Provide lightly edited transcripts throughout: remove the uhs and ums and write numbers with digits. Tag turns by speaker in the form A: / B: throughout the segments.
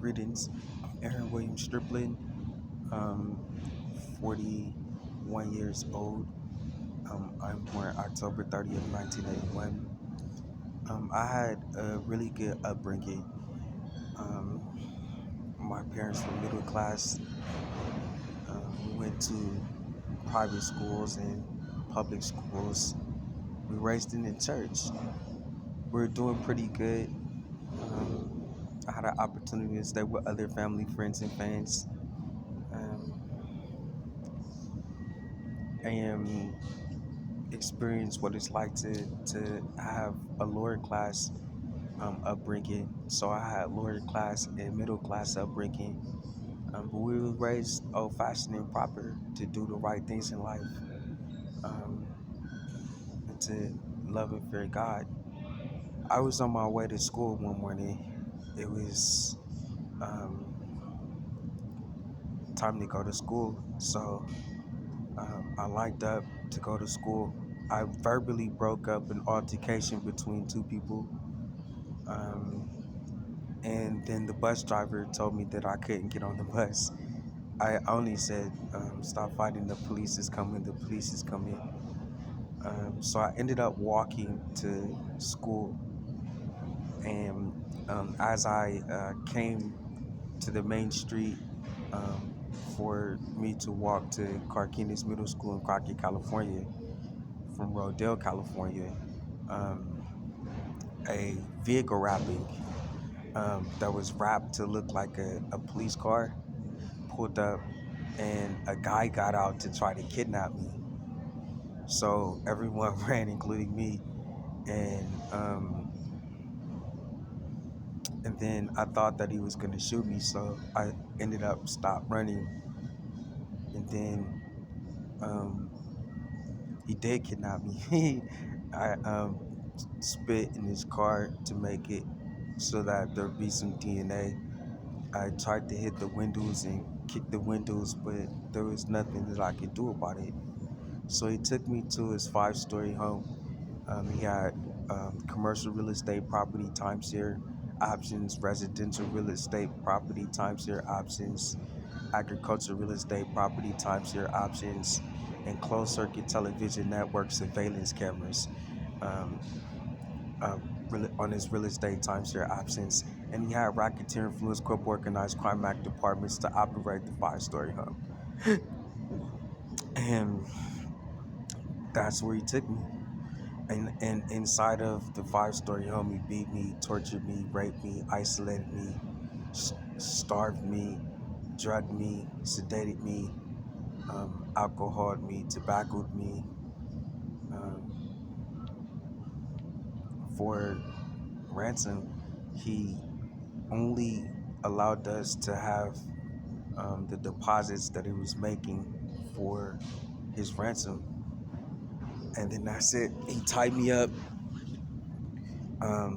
A: Greetings. I'm Aaron William Striplin, 41 years old. I'm born October 30th, 1981. I had a really good upbringing. Um, my parents were middle class. We went to private schools and public schools. We raised in the church. We were doing pretty good. Um, I had an opportunity to stay with other family, friends, and fans. Um, and experience what it's like to have a lower class upbringing. So I had lower class and middle class upbringing, but we were raised old fashioned and proper to do the right things in life, um, and to love and fear God. I was on my way to school one morning. It was um, time to go to school, so I lined up to go to school. I verbally broke up an altercation between two people. Um, and then the bus driver told me that I couldn't get on the bus. I only said, stop fighting, the police is coming, the police is coming. So I ended up walking to school, and as I came to the main street for me to walk to Carquinez Middle School in Crockett, California, from Rodale, California, um, a vehicle wrapping that was wrapped to look like a police car pulled up, and a guy got out to try to kidnap me. So everyone ran, including me, and and then I thought that he was gonna shoot me, so I ended up stop running, and then um, he did kidnap me. I spit in his car to make it so that there'd be some DNA. I tried to hit the windows and kick the windows, but there was nothing that I could do about it. So he took me to his 5-story home. He had commercial real estate property, timeshare options, residential real estate property, timeshare options, agricultural real estate property, timeshare options, and closed circuit television network surveillance cameras um, uh, on his real estate timeshare options. And he had racketeer influence, corp organized crime act departments to operate the 5-story home. And that's where he took me. And inside of the 5-story home, he beat me, tortured me, raped me, isolated me, starved me, drugged me, sedated me, alcoholed me, tobaccoed me. Um, for ransom, he only allowed us to have the deposits that he was making for his ransom. And then that's it. He tied me up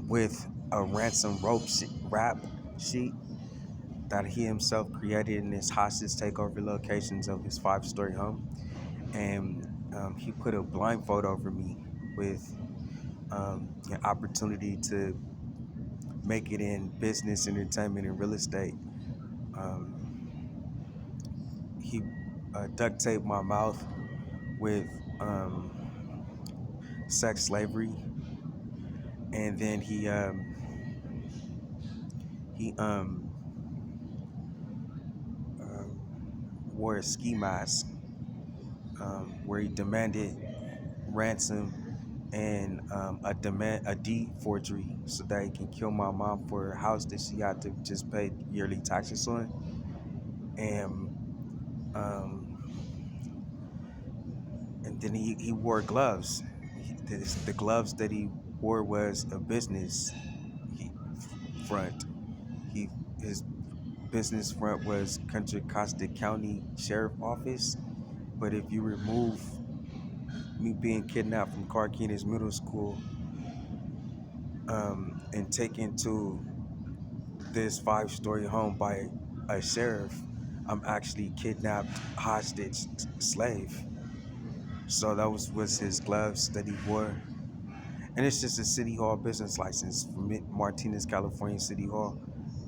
A: with a ransom wrap sheet that he himself created in his hostage takeover locations of his 5-story home. And he put a blindfold over me with an opportunity to make it in business, entertainment, and real estate. He duct taped my mouth with sex slavery, and then he wore a ski mask where he demanded ransom and a deed forgery so that he can kill my mom for a house that she had to just pay yearly taxes on. Um, and then he wore gloves. The gloves that he wore was a business front. His business front was Contra Costa County Sheriff Office. But if you remove me being kidnapped from Carquinez Middle School and taken to this 5-story home by a sheriff, I'm actually kidnapped, hostage, slave. So that was his gloves that he wore. And it's just a City Hall business license from Martinez, California City Hall.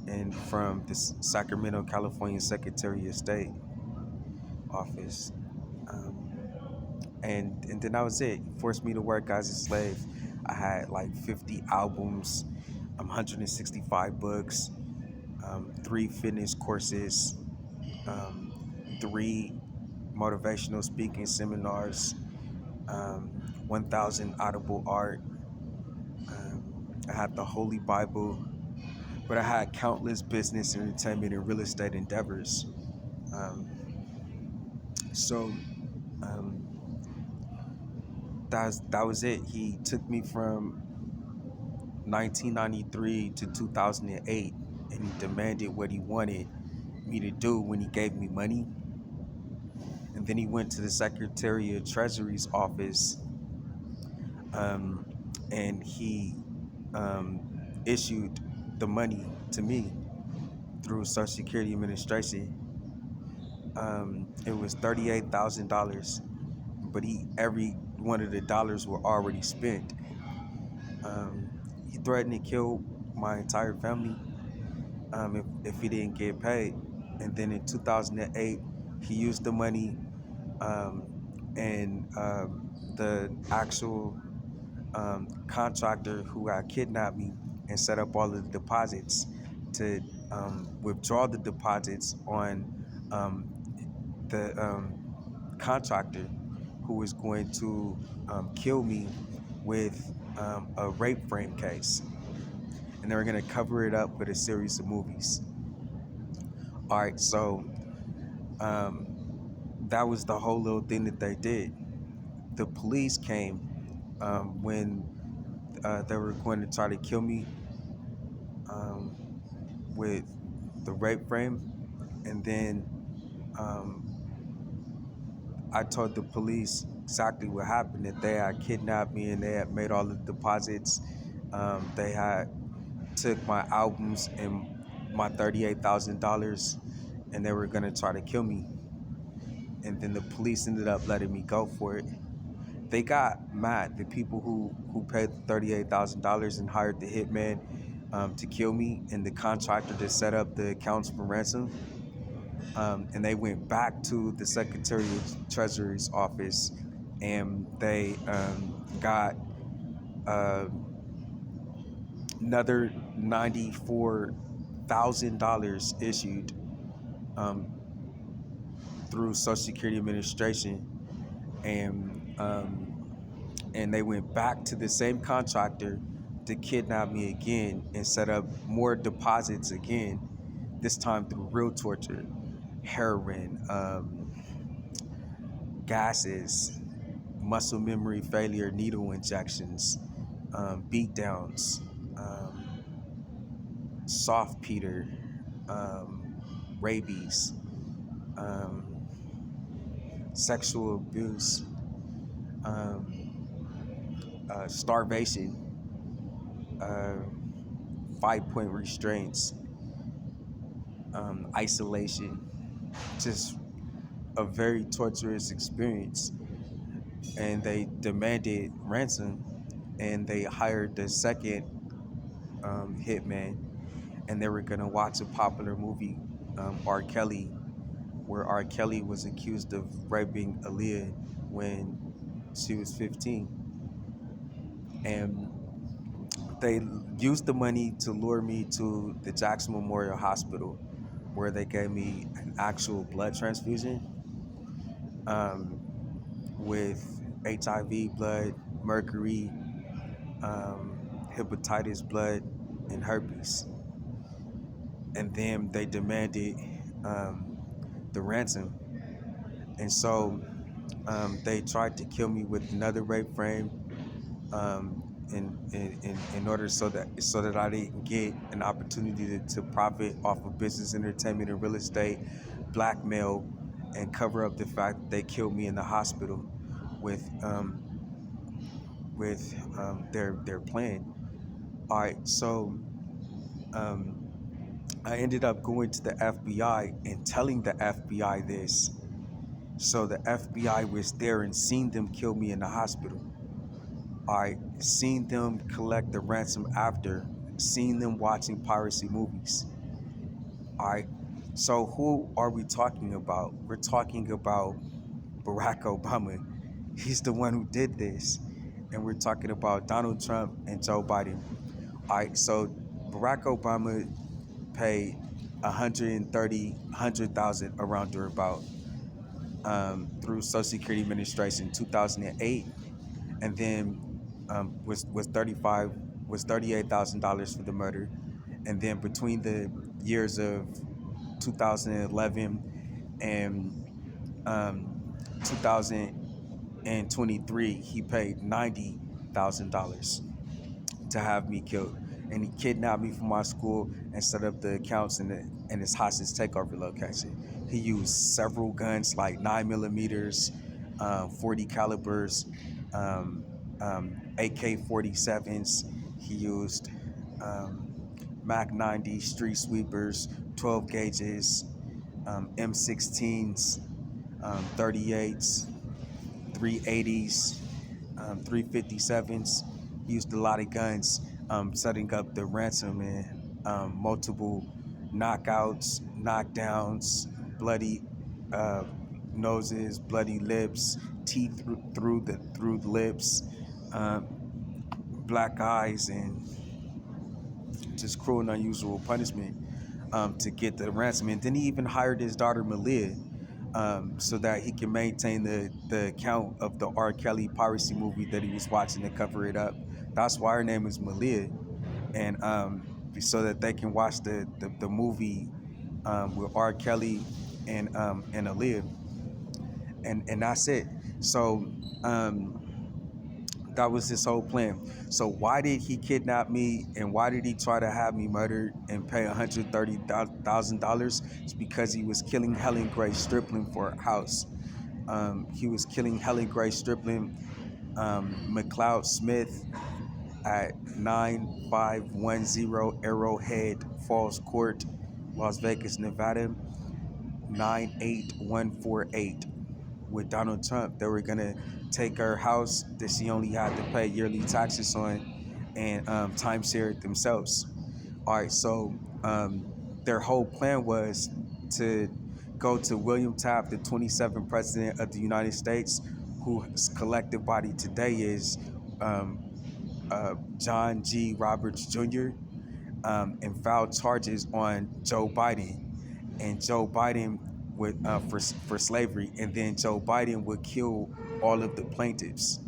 A: and from the Sacramento, California Secretary of State office. Um, and then that was it. He forced me to work as a slave. I had like 50 albums, 165 books, 3 fitness courses, 3 motivational speaking seminars, 1,000 audible art. I had the Holy Bible, but I had countless business, entertainment, and real estate endeavors. Um, so um, that was it. He took me from 1993 to 2008, and he demanded what he wanted me to do when he gave me money. And then he went to the Secretary of Treasury's office, um, and he um, issued the money to me through Social Security Administration. It was $38,000, but every one of the dollars were already spent. Um, he threatened to kill my entire family if he didn't get paid. And then in 2008, he used the money um, and the actual contractor who had kidnapped me and set up all of the deposits to withdraw the deposits on um, the contractor who was going to kill me with a rape frame case. And they were going to cover it up with a series of movies. All right, so um, that was the whole little thing that they did. The police came when they were going to try to kill me um, with the rape frame. And then I told the police exactly what happened, that they had kidnapped me and they had made all the deposits. They had took my albums and my $38,000, and they were gonna try to kill me. And then the police ended up letting me go for it. They got mad. The people who paid $38,000 and hired the hitman to kill me, and the contractor to set up the accounts for ransom. And they went back to the Secretary of Treasury's office, and they got uh, another $94,000 issued um, through Social Security Administration, and they went back to the same contractor to kidnap me again and set up more deposits again. This time through real torture, heroin, gases, muscle memory failure, needle injections, beatdowns, soft Peter, rabies, sexual abuse, starvation, 5-point restraints, isolation, just a very torturous experience. And they demanded ransom, and they hired the second hitman, and they were gonna watch a popular movie, R. Kelly, where R. Kelly was accused of raping Aaliyah when she was 15. And they used the money to lure me to the Jackson Memorial Hospital, where they gave me an actual blood transfusion with HIV blood, mercury, hepatitis blood, and herpes. And then they demanded the ransom. And so they tried to kill me with another rape frame in order so that I didn't get an opportunity to profit off of business, entertainment, and real estate, blackmail, and cover up the fact that they killed me in the hospital with their plan. All right, so I ended up going to the FBI and telling the FBI this. So the FBI was there and seen them kill me in the hospital. I seen them collect the ransom after, seen them watching piracy movies. All right. So who are we talking about? We're talking about Barack Obama. He's the one who did this. And we're talking about Donald Trump and Joe Biden. All right. So Barack Obama paid 100,000 around or about through Social Security Administration 2008, and then was 35 was $38,000 for the murder, and then between the years of 2011 and 2023, he paid $90,000 to have me killed. And he kidnapped me from my school and set up the accounts in his hostage takeover location. He used several guns like 9 millimeters, 40 calibers, AK-47s. He used um, Mac 90 street sweepers, 12 gauges, M16s, 38s, 380s, 357s. Used a lot of guns, setting up the ransom and multiple knockouts, knockdowns, bloody uh, noses, bloody lips, teeth through the lips, um, black eyes, and just cruel and unusual punishment to get the ransom. And then he even hired his daughter Malia so that he can maintain the account of the R. Kelly piracy movie that he was watching to cover it up. That's why her name is Malia, and so that they can watch the movie with R. Kelly and Aaliyah, and that's it. So that was his whole plan. So why did he kidnap me, and why did he try to have me murdered and pay $130,000? It's because he was killing Helen Grace Striplin for a house. He was killing Helen Grace Striplin, McLeod Smith at 9510 Arrowhead Falls Court, Las Vegas, Nevada, 98148. With Donald Trump, they were gonna take her house that she only had to pay yearly taxes on and timeshare it themselves. All right, so their whole plan was to go to William Taft, the 27th president of the United States, whose collective body today is um, John G. Roberts Jr., and filed charges on Joe Biden. And Joe Biden would for slavery, and then Joe Biden would kill all of the plaintiffs,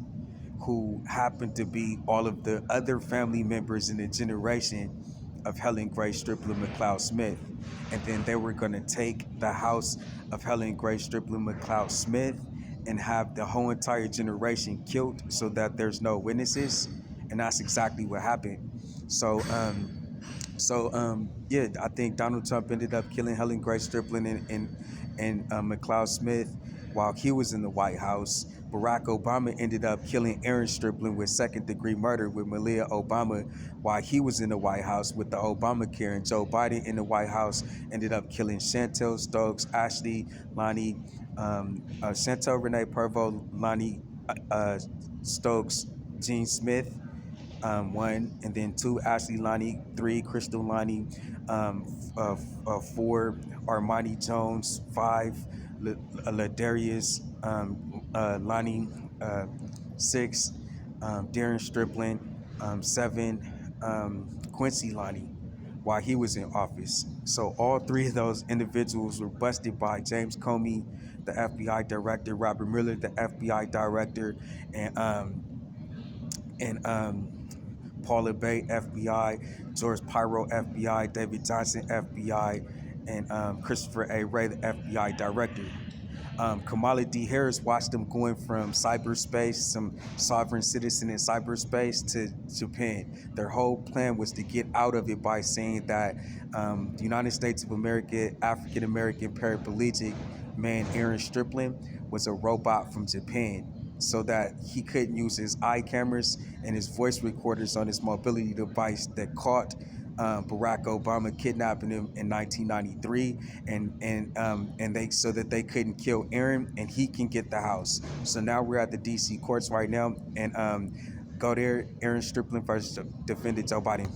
A: who happened to be all of the other family members in the generation of Helen Grace Striplin McLeod Smith. And then they were going to take the house of Helen Grace Striplin McLeod Smith and have the whole entire generation killed so that there's no witnesses. And that's exactly what happened. So, yeah, I think Donald Trump ended up killing Helen Grace Striplin and McLeod Smith while he was in the White House. Barack Obama ended up killing Aaren Striplin with second-degree murder with Malia Obama while he was in the White House with the Obamacare. And Joe Biden in the White House ended up killing Chantel Stokes, Ashley, Lonnie, Chantel Renee Pervo, Lonnie Stokes, Gene Smith, one, and then two, Ashley Lonnie, three, Crystal Lonnie, four, Armani Jones, five, Ladarius Lonnie, six, Darren Striplin, seven, Quincy Lonnie, while he was in office. So all three of those individuals were busted by James Comey, the FBI director, Robert Mueller, the FBI director, and Paula Bay, FBI, George Pyro, FBI, David Johnson, FBI, and Christopher A. Wray, the FBI director. Kamala D. Harris watched them going from cyberspace, some sovereign citizen in cyberspace, to Japan. Their whole plan was to get out of it by saying that the United States of America, African American paraplegic man Aaren Striplin was a robot from Japan, so that he couldn't use his eye cameras and his voice recorders on his mobility device that caught Barack Obama kidnapping him in 1993, and they, so that they couldn't kill Aaren and he can get the house. So now we're at the D.C. courts right now, and go there, Aaren Striplin versus defendant Joe Biden.